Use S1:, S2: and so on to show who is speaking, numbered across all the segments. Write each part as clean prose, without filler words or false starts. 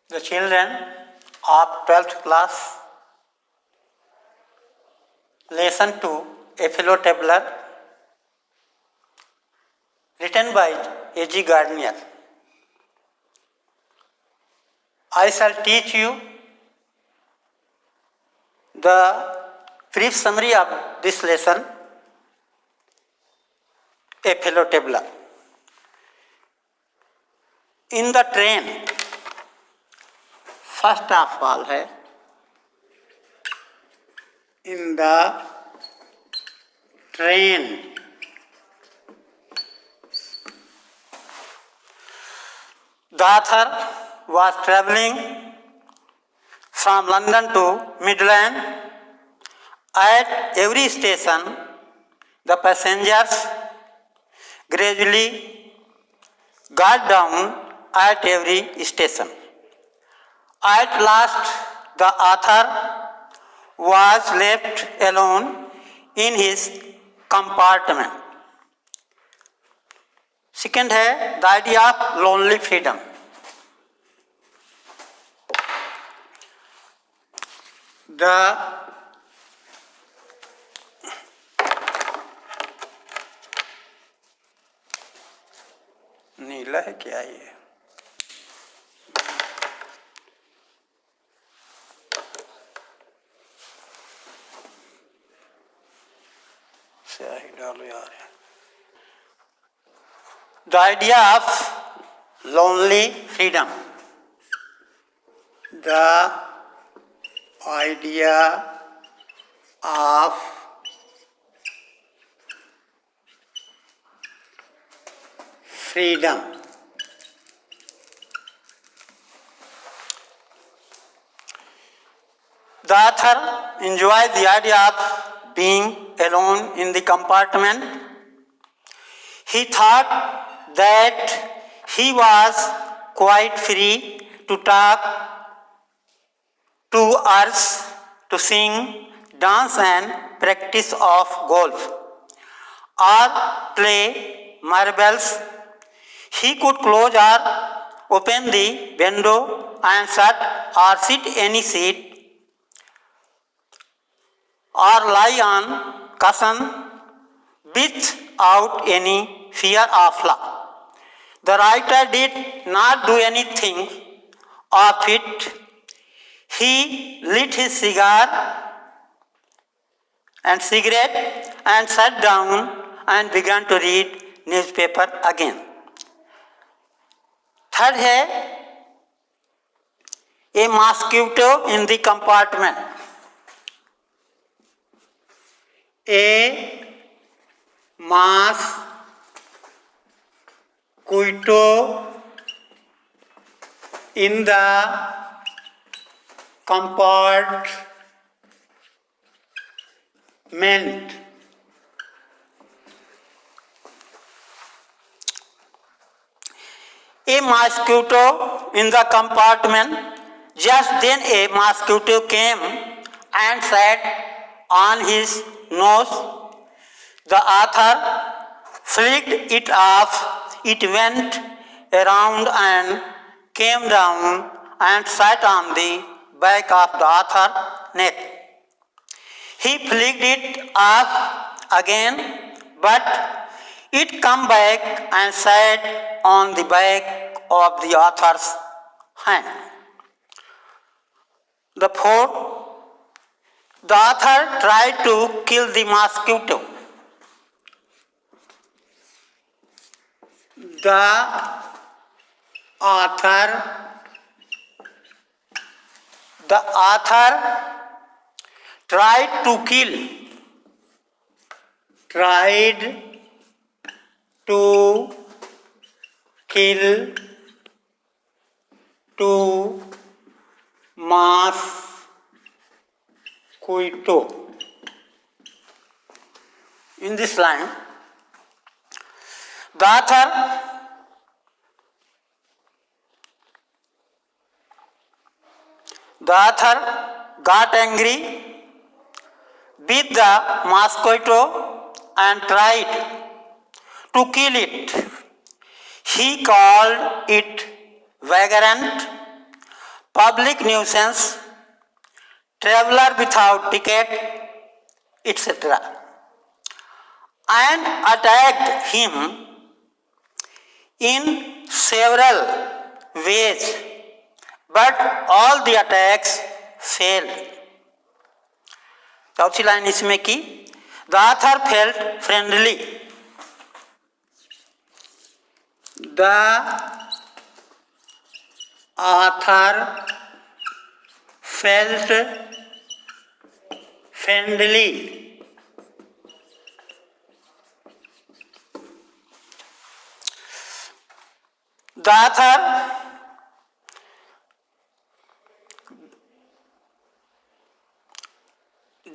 S1: The children of 12th class listen to a fellow traveler written by A.G. Gardner. I shall teach you the brief summary of this lesson, A Fellow Traveler. In the train, first of all है in the train. The author was travelling from London to Midland. At every station, the passengers gradually got down at every station. At last, the author was left alone in his compartment. Second है the idea of lonely freedom. The नीला है क्या ये? स्याही डालो यार. The idea of lonely freedom. The idea of freedom. The author enjoyed the idea of being alone in the compartment. He thought that he was quite free to talk, to urge, to sing, dance and practice of golf, or play marbles. He could close or open the window and shut or sit any seat, or lie on cushion without any fear of law. The writer did not do anything of it. He lit his cigarette and sat down and began to read newspaper again. Third है a mosquito in the compartment. A mosquito in the compartment. A mosquito in the compartment. Just then a mosquito came and sat on his nose. The author flicked it off. It went around and came down and sat on the back of the author's neck. He flicked it off again, but it came back and sat on the back of the author's hand. The fourth, the author tried to kill the mosquito. The author tried to kill mosquito. In this line, the author got angry with the mosquito and tried to kill it. He called it vagrant, public nuisance, traveler without ticket, etc., and attacked him in several ways, but all the attacks failed. चौथी line इसमें की, the author felt friendly. The author felt friendly. The author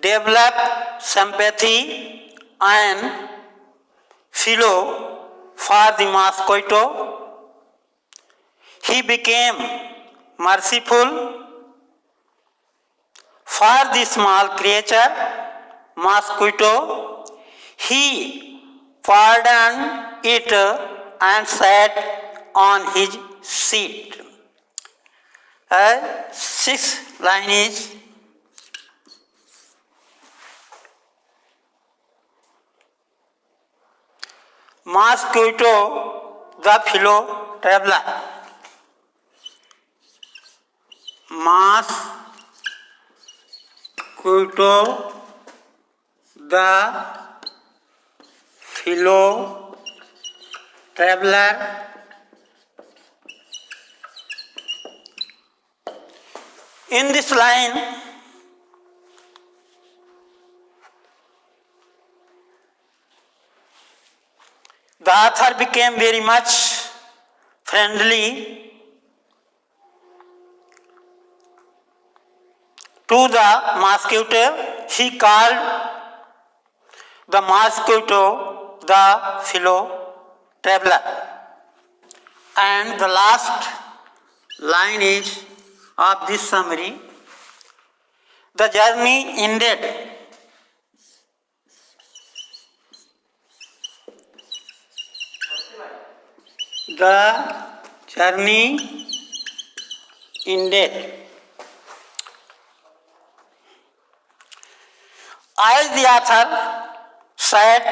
S1: developed sympathy and philo for the mosquito. He became merciful for the small creature, mosquito. He pardoned it and sat on his seat. Sixth line is, mosquito the fellow traveler. Mosquito the fellow traveler. In this line, the author became very much friendly to the mosquito. He called the mosquito the fellow traveler. And the last line is of this summary, the journey ended. The journey ended. As the author sat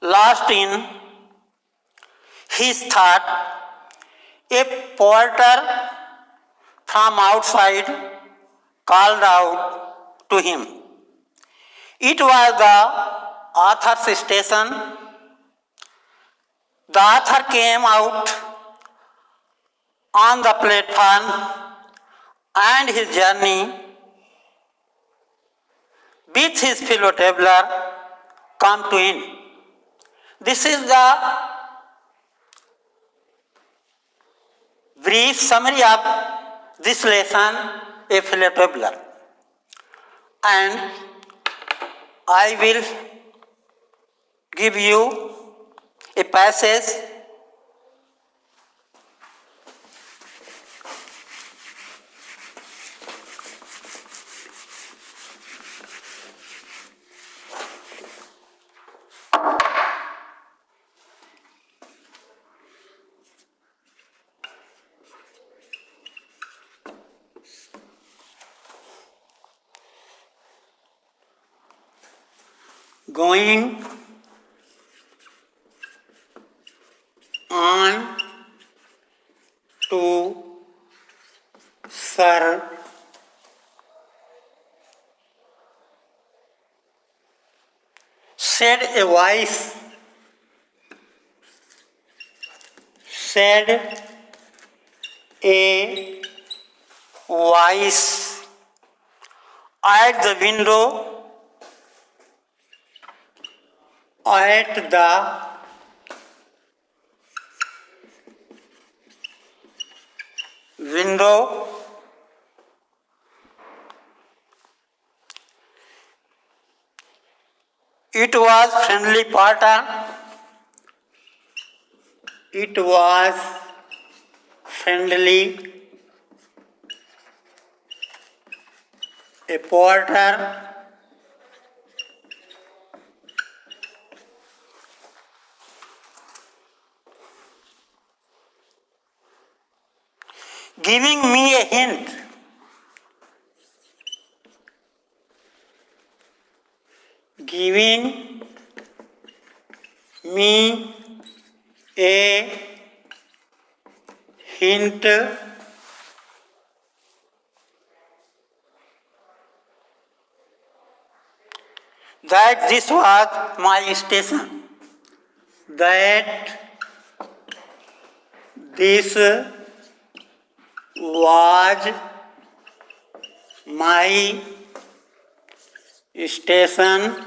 S1: lost in his thought, a porter from outside called out to him. It was the author's station. The author came out on the platform and his journey with his fellow traveler come to end. This is the brief summary of this lesson, a fellow traveler. And I will give you a passage going on to serve said a voice, said a voice at the window, at the window. It was friendly porter. It was friendly a porter. giving me a hint. Giving me a hint that this was my station. That this was my station.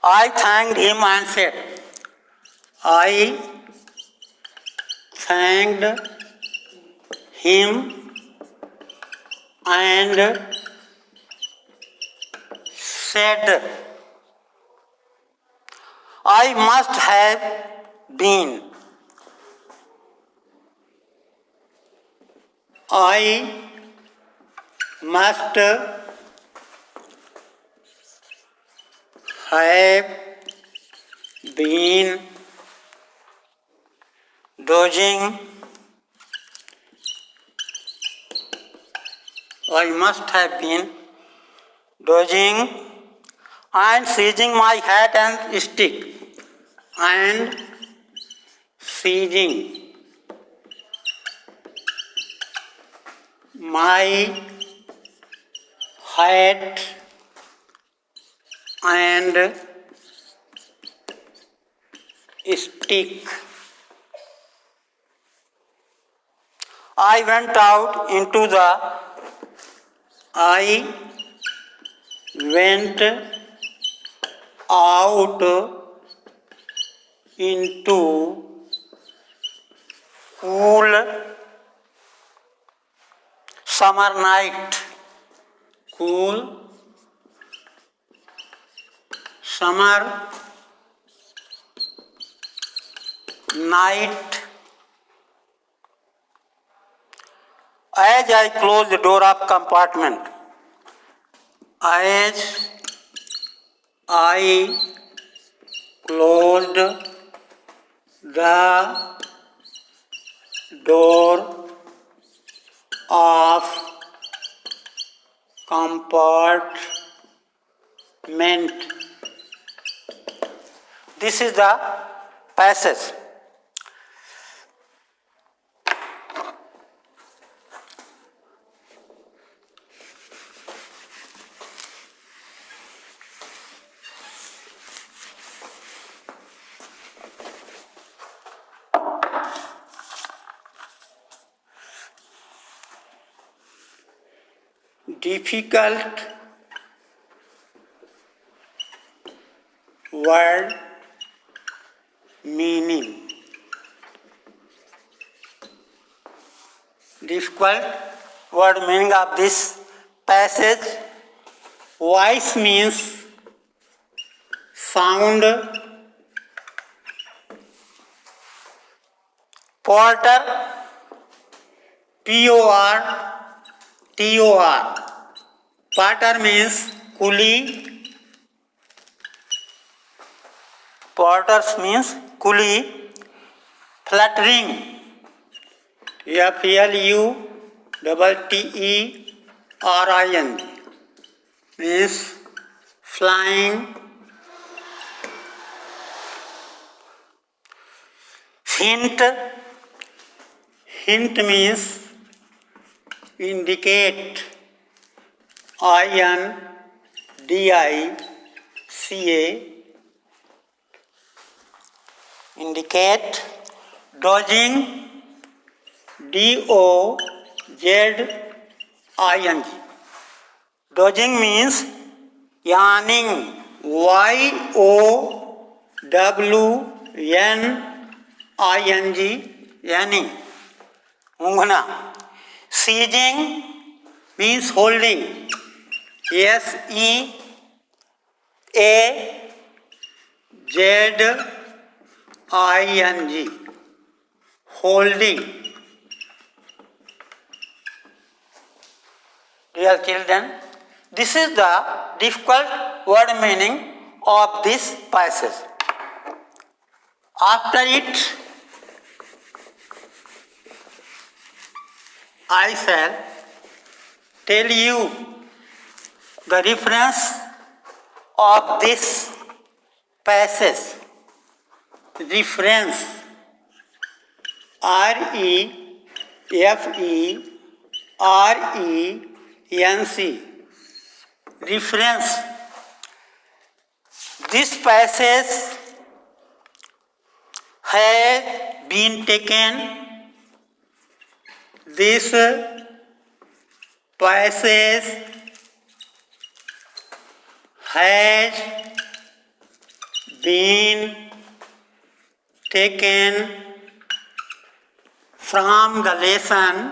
S1: I thanked him and said, I thanked him and said, I must have been. I must have been dozing. I must have been dozing and seizing my hat and stick. And seizing my hat and stick. I went out into cool summer night. Cool summer night. As I closed the door of compartment, as I closed the door of compartment. This is the passage. Difficult word meaning. Difficult word meaning of this passage. Voice means sound. Porter, P-O-R-T-O-R. Porter means coolie. Porters means coolie. Fluttering, F-L-U-T-T-E-R-I-N, means flying. Hint, hint means indicate. I-N-D-I-C-A, indicate. Dozing, D-O-Z-I-N-G. Dozing means yawning. Y-O-W-N-I-N-G, yawning. Ungna. Seizing means holding. S-E-A-Z-I-N-G, holding. Dear children, this is the difficult word meaning of this passage. After it, I shall tell you the reference of this passage. Reference, REFERENC. Reference. This passage has been taken. This passage has been taken from the lesson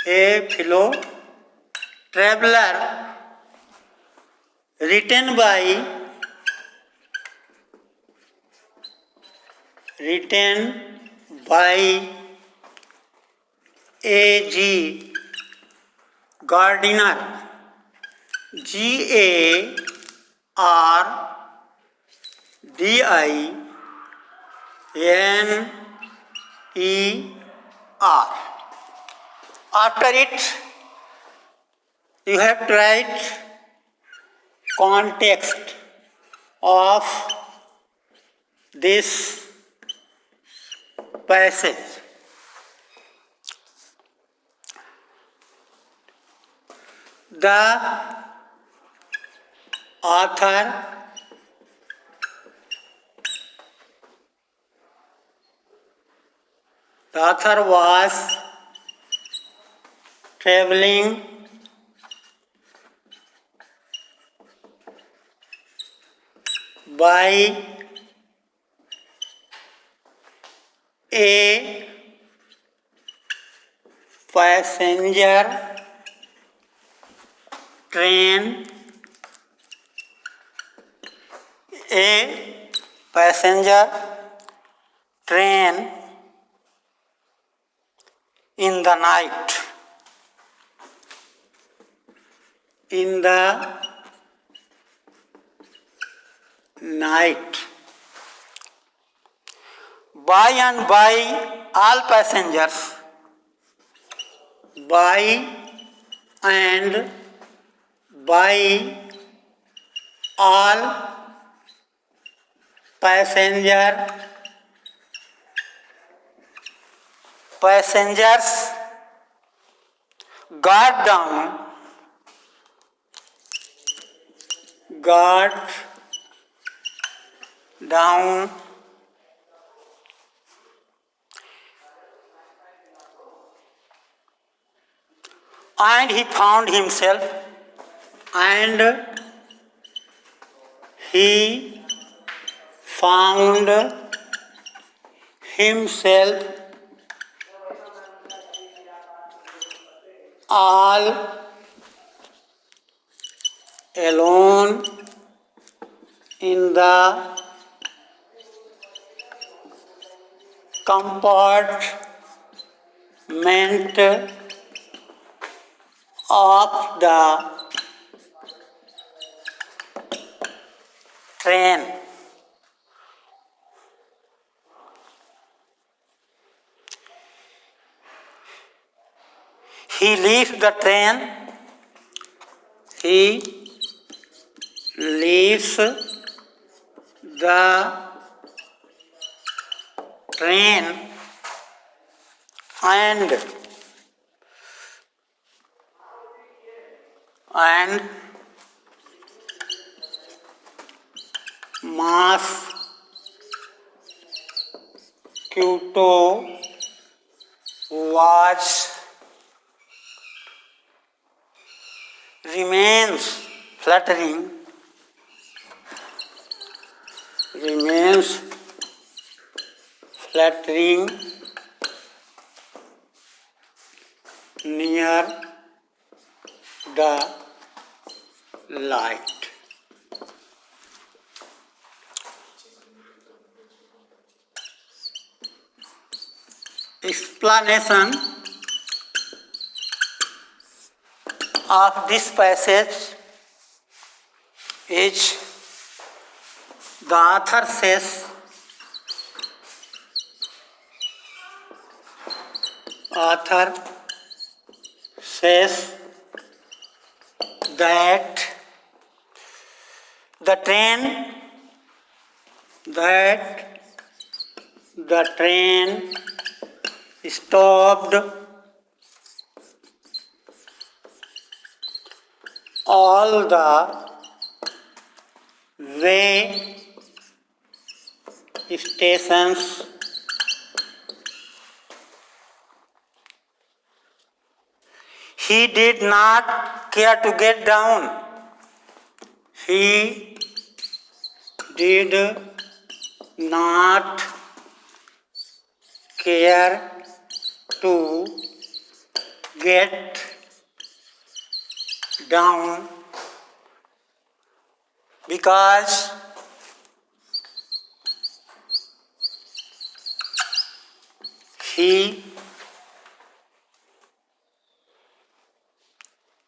S1: A Fellow Traveler, written by A.G. Gardiner, Gardiner. After it, you have to write context of this passage. The author was traveling by a passenger train in the night. By and by all passengers, passengers got down and he found himself all alone in the compartment of the train. He leaves the train and mosquito remains fluttering near the light. explanation of this passage is the author says that the train stopped all the way stations he did not care to get down. He did not care to get down because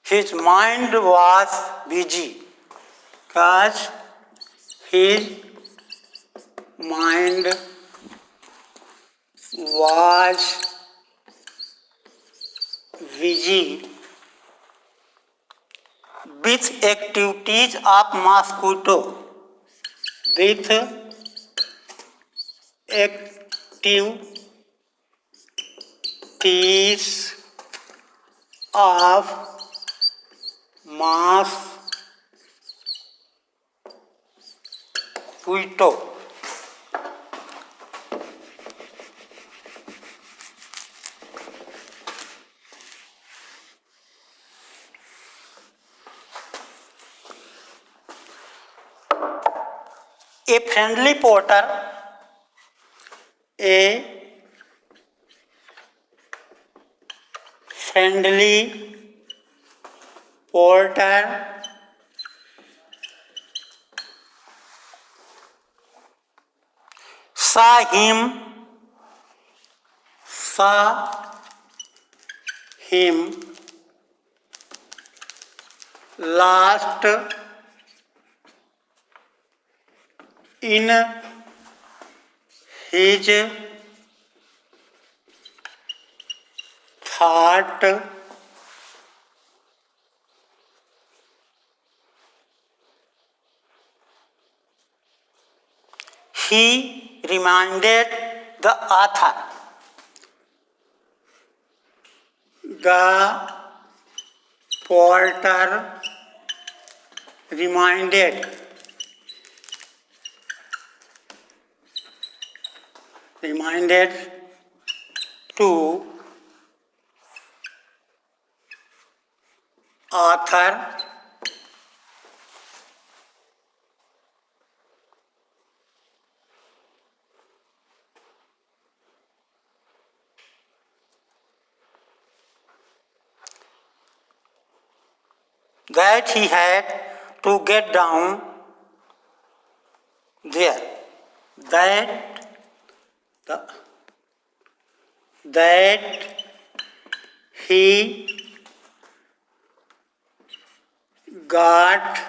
S1: his mind was busy. Because his mind was busy with activities of mosquito, with activities of mosquito. A friendly porter, saw him lost in his thought. He reminded the author. The porter reminded to author that he had to get down there, that he got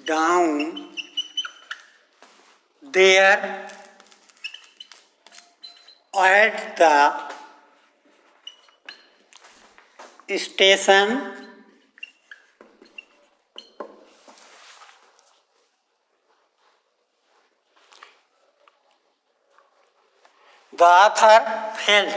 S1: down there at the station. The author felt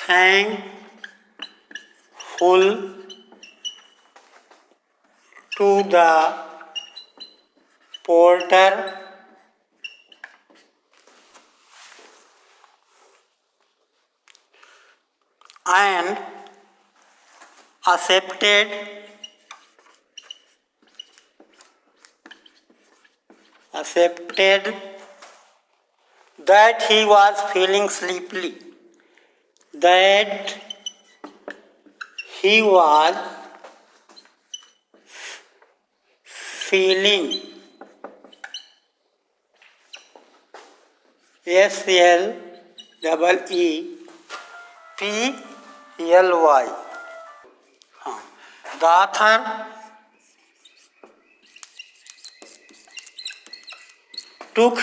S1: thankful to the porter, and accepted that he was feeling sleepy. That he was feeling SLEEPly. The author took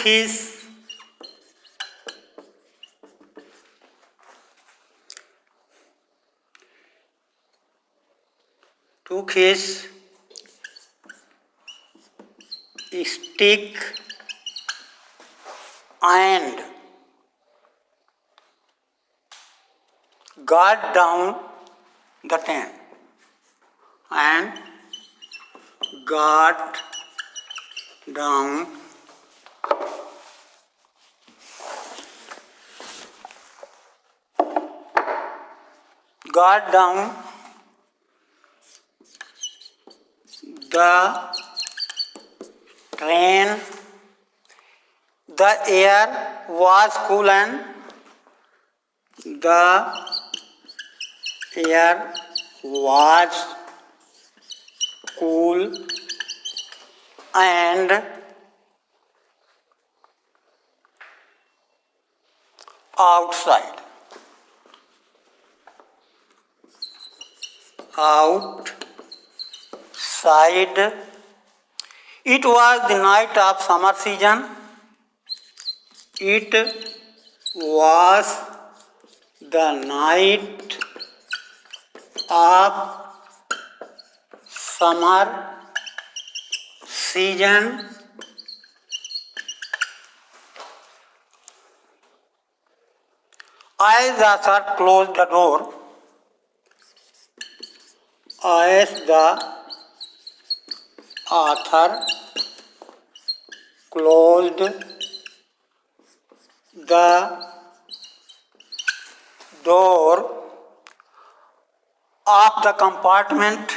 S1: his stick and got down the tent and got down the train. The air was cool and outside it was the night of summer season. It was the night of summer season. As the author closed the door, the door of the compartment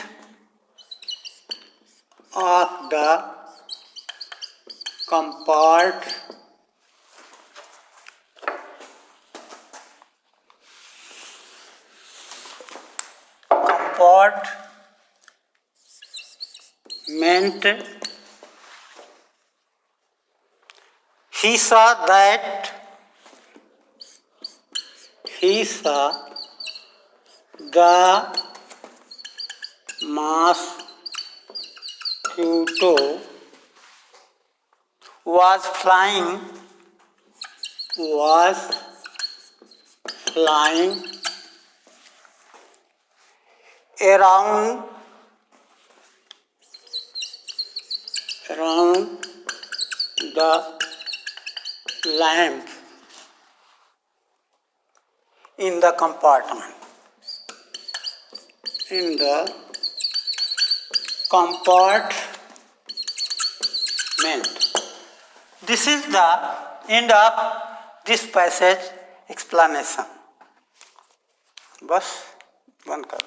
S1: he saw the mosquito was flying around the lamp in the compartment. This is the end of this passage explanation. बस बंद कर